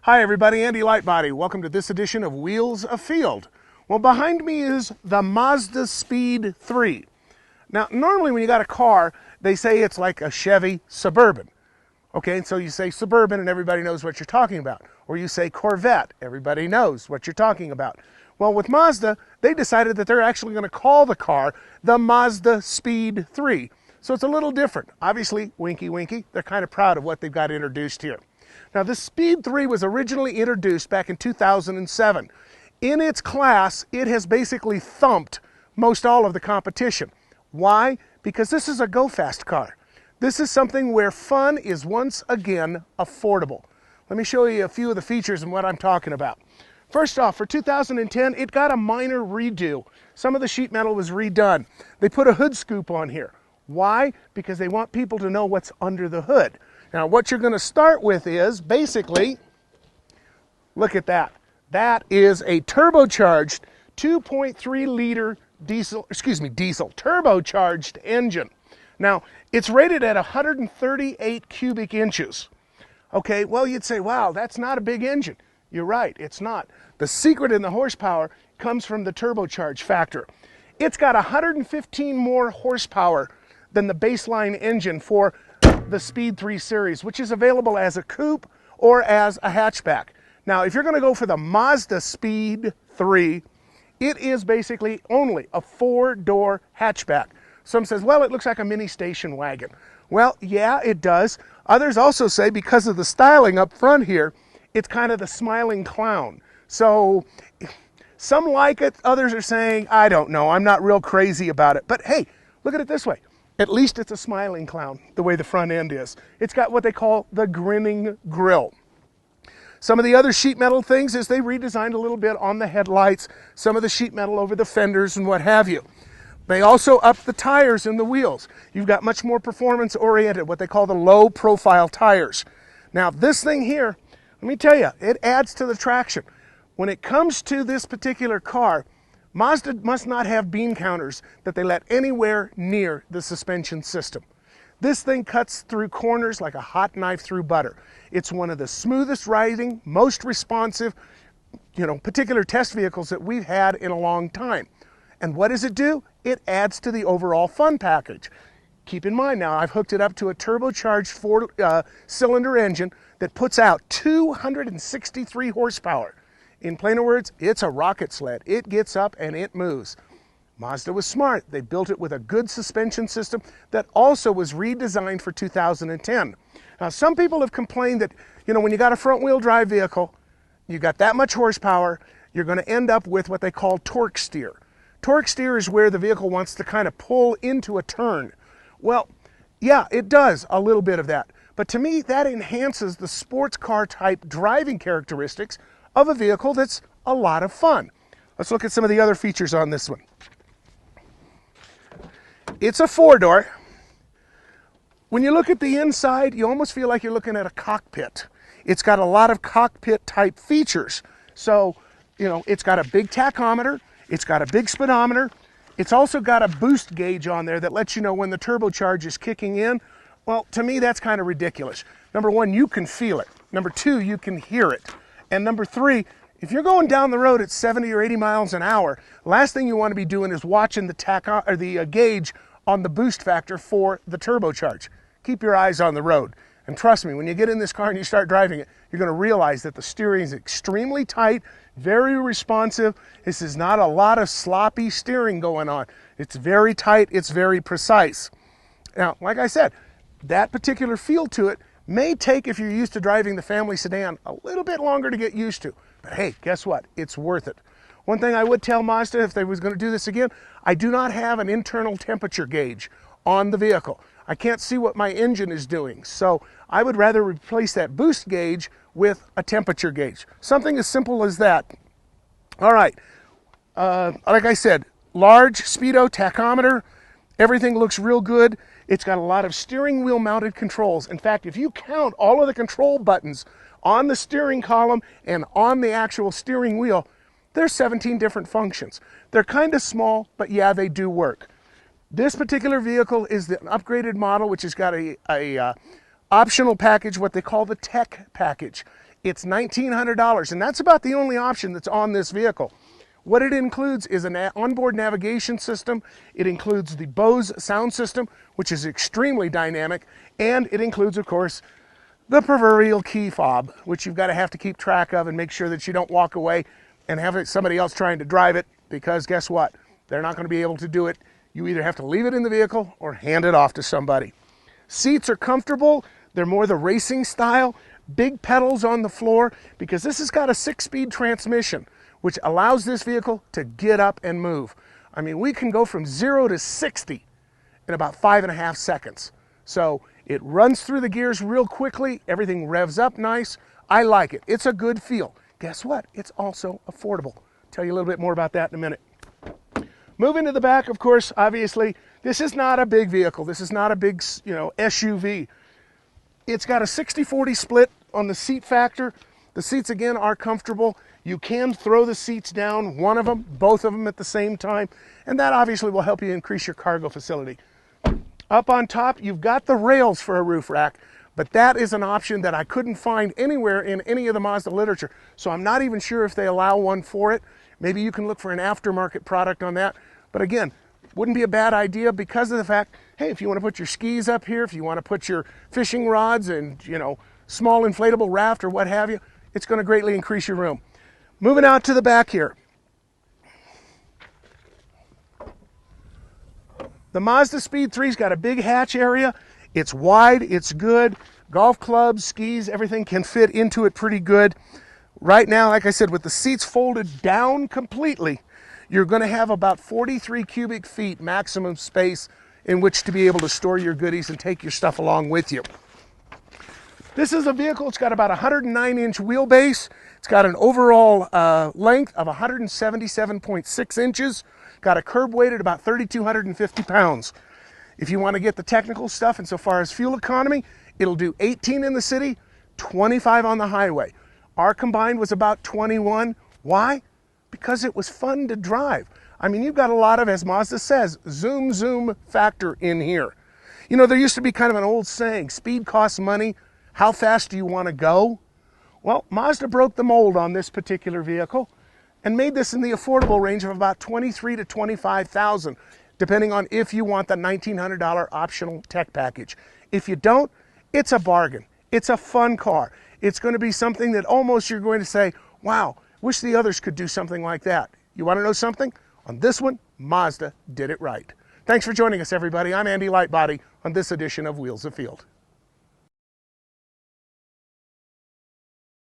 Hi everybody, Andy Lightbody. Welcome to this edition of Wheels Afield. Well, behind me is the Mazda Speed 3. Now, normally when you got a car, they say it's like a Chevy Suburban. Okay, and so you say Suburban and everybody knows what you're talking about. Or you say Corvette, everybody knows what you're talking about. Well, with Mazda, they decided that they're actually going to call the car the Mazda Speed 3. So it's a little different. Obviously, winky winky, they're kind of proud of what they've got introduced here. Now, the Speed 3 was originally introduced back in 2007. In its class, it has basically thumped most all of the competition. Why? Because this is a go-fast car. This is something where fun is once again affordable. Let me show you a few of the features and what I'm talking about. First off, for 2010, it got a minor redo. Some of the sheet metal was redone. They put a hood scoop on here. Why? Because they want people to know what's under the hood. Now, what you're going to start with is basically, look at that. That is a turbocharged 2.3 liter turbocharged engine. Now, it's rated at 138 cubic inches. Okay, well, you'd say, wow, that's not a big engine. You're right, it's not. The secret in the horsepower comes from the turbocharge factor. It's got 115 more horsepower than the baseline engine for the Speed 3 series, which is available as a coupe or as a hatchback. Now, if you're going to go for the Mazda Speed 3, it is basically only a 4-door hatchback. Some says, well, it looks like a mini station wagon. Well, yeah, it does. Others also say because of the styling up front here, it's kind of the smiling clown. So some like it, others are saying, I don't know, I'm not real crazy about it. But hey, look at it this way. At least it's a smiling clown, the way the front end is. It's got what they call the grinning grille. Some of the other sheet metal things is they redesigned a little bit on the headlights, some of the sheet metal over the fenders and what have you. They also upped the tires and the wheels. You've got much more performance-oriented, what they call the low-profile tires. Now, this thing here, let me tell you, it adds to the traction. When it comes to this particular car, Mazda must not have bean counters that they let anywhere near the suspension system. This thing cuts through corners like a hot knife through butter. It's one of the smoothest riding, most responsive, particular test vehicles that we've had in a long time. And what does it do? It adds to the overall fun package. Keep in mind now, I've hooked it up to a turbocharged 4-cylinder engine that puts out 263 horsepower. In plainer words, it's a rocket sled. It gets up and it moves. Mazda was smart. They built it with a good suspension system that also was redesigned for 2010. Now, some people have complained that, when you got a front-wheel drive vehicle, you got that much horsepower, you're going to end up with what they call torque steer. Torque steer is where the vehicle wants to kind of pull into a turn. Well, yeah, it does a little bit of that. But to me, that enhances the sports car type driving characteristics of a vehicle that's a lot of fun. Let's look at some of the other features on this one. It's a 4-door. When you look at the inside, you almost feel like you're looking at a cockpit. It's got a lot of cockpit type features. So, it's got a big tachometer, it's got a big speedometer, it's also got a boost gauge on there that lets you know when the turbocharge is kicking in. Well, to me, that's kind of ridiculous. Number one, you can feel it. Number two, you can hear it. And number three, if you're going down the road at 70 or 80 miles an hour, last thing you want to be doing is watching the gauge on the boost factor for the turbocharge. Keep your eyes on the road. And trust me, when you get in this car and you start driving it, you're going to realize that the steering is extremely tight, very responsive. This is not a lot of sloppy steering going on. It's very tight, it's very precise. Now, like I said, that particular feel to it may take, if you're used to driving the family sedan, a little bit longer to get used to. But hey, guess what? It's worth it. One thing I would tell Mazda if they was going to do this again, I do not have an internal temperature gauge on the vehicle. I can't see what my engine is doing. So I would rather replace that boost gauge with a temperature gauge. Something as simple as that. All right. Like I said, large speedo tachometer. Everything looks real good. It's got a lot of steering wheel mounted controls. In fact, if you count all of the control buttons on the steering column and on the actual steering wheel, there's 17 different functions. They're kind of small, but yeah, they do work. This particular vehicle is the upgraded model, which has got a optional package, what they call the tech package. It's $1,900, and that's about the only option that's on this vehicle. What it includes is an onboard navigation system. It includes the Bose sound system, which is extremely dynamic, and it includes, of course, the proverbial key fob, which you've got to have to keep track of and make sure that you don't walk away and have somebody else trying to drive it, because guess what? They're not going to be able to do it. You either have to leave it in the vehicle or hand it off to somebody. Seats are comfortable. They're more the racing style. Big pedals on the floor, because this has got a 6-speed transmission, which allows this vehicle to get up and move. I mean, we can go from 0 to 60 in about 5.5 seconds. So it runs through the gears real quickly. Everything revs up nice. I like it. It's a good feel. Guess what? It's also affordable. I'll tell you a little bit more about that in a minute. Moving to the back, of course, obviously, this is not a big vehicle. This is not a big, SUV. It's got a 60-40 split on the seat factor. The seats, again, are comfortable. You can throw the seats down, one of them, both of them at the same time, and that obviously will help you increase your cargo facility. Up on top, you've got the rails for a roof rack, but that is an option that I couldn't find anywhere in any of the Mazda literature, so I'm not even sure if they allow one for it. Maybe you can look for an aftermarket product on that, but again, wouldn't be a bad idea because of the fact, hey, if you want to put your skis up here, if you want to put your fishing rods and, small inflatable raft or what have you, it's going to greatly increase your room. Moving out to the back here. The Mazda Speed 3's got a big hatch area. It's wide, it's good. Golf clubs, skis, everything can fit into it pretty good. Right now, like I said, with the seats folded down completely, you're going to have about 43 cubic feet maximum space in which to be able to store your goodies and take your stuff along with you. This is a vehicle, it's got about a 109-inch wheelbase. It's got an overall length of 177.6 inches. Got a curb weight at about 3,250 pounds. If you want to get the technical stuff insofar as fuel economy, it'll do 18 in the city, 25 on the highway. Our combined was about 21. Why? Because it was fun to drive. I mean, you've got a lot of, as Mazda says, zoom, zoom factor in here. There used to be kind of an old saying, speed costs money. How fast do you want to go? Well, Mazda broke the mold on this particular vehicle and made this in the affordable range of about $23,000 to $25,000, depending on if you want the $1,900 optional tech package. If you don't, it's a bargain. It's a fun car. It's going to be something that almost you're going to say, wow, wish the others could do something like that. You want to know something? On this one, Mazda did it right. Thanks for joining us, everybody. I'm Andy Lightbody on this edition of Wheels of Field.